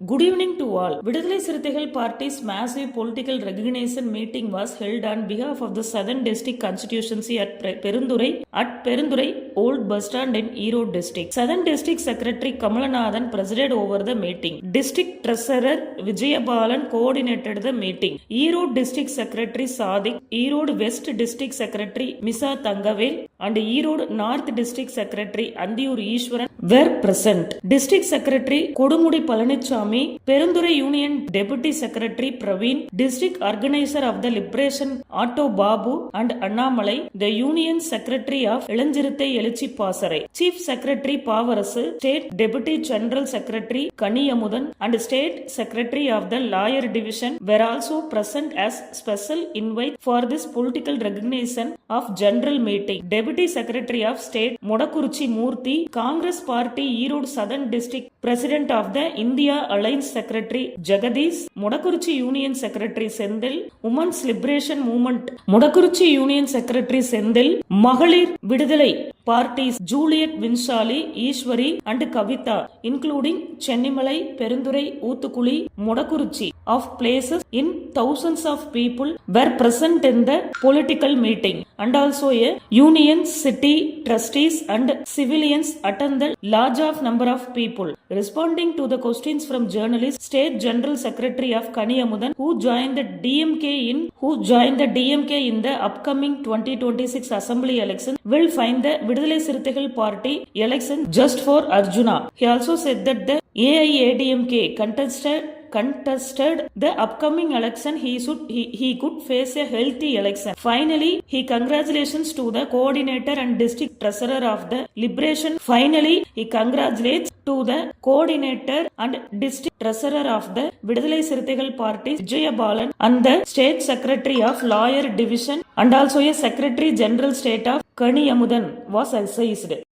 Good evening to all. Vidudhalai Sirithaigal Party's massive political recognition meeting was held on behalf of the Southern District Constituency at Perundurai Old Bus Stand in Erode District. Southern District Secretary Kamalanathan presided over the meeting. District Treasurer Vijayabalan coordinated the meeting. Erode District Secretary Sadiq, Erode West District Secretary Misa Tangavel and Erode North District Secretary Andiyur Ishwaran were present. District Secretary Kodumudi Palanichami, Perundurai Union Deputy Secretary Praveen, District Organizer of the Liberation Otto Babu and Annamalai, the Union Secretary of Ilanjirithai Elichi Pasarai, Chief Secretary Pavarasu, State Deputy General Secretary Kaniyamudan and State Secretary of the Lawyer Division were also present as special invite for this political recognition of general meeting. Deputy Secretary of State Modakuruchi Murthy, Congress Party Erode Southern District President of the India Alliance Secretary Jagadish, Modakuruchi Union Secretary Sendil, Women's Liberation Movement Modakuruchi Union Secretary Sendil, Mahalir Vidudhalai Parties Juliet Vinshali, Ishwari and Kavita, including Chennimalai, Perundurai, Oothukuli, Modakuruchi of places in thousands of people were present in the political meeting, and also a union, city trustees and civilians attended large of number of people. Responding to the questions from journalists, State General Secretary of Kaniyamudan who joined the DMK in the upcoming 2026 Assembly election will find the Vidudhalai Sirithaigal Party election just for Arjuna. He also said that the AIADMK contested the upcoming election, he could face a healthy election. Finally, he congratulations to the coordinator and district treasurer of the Liberation. Finally, he congratulates to the coordinator and district treasurer of the Vidudhalai Sirithaigal Party Vijayabalan and the state secretary of Lawyer Division and also a secretary general state of Kaniyamudan was excised.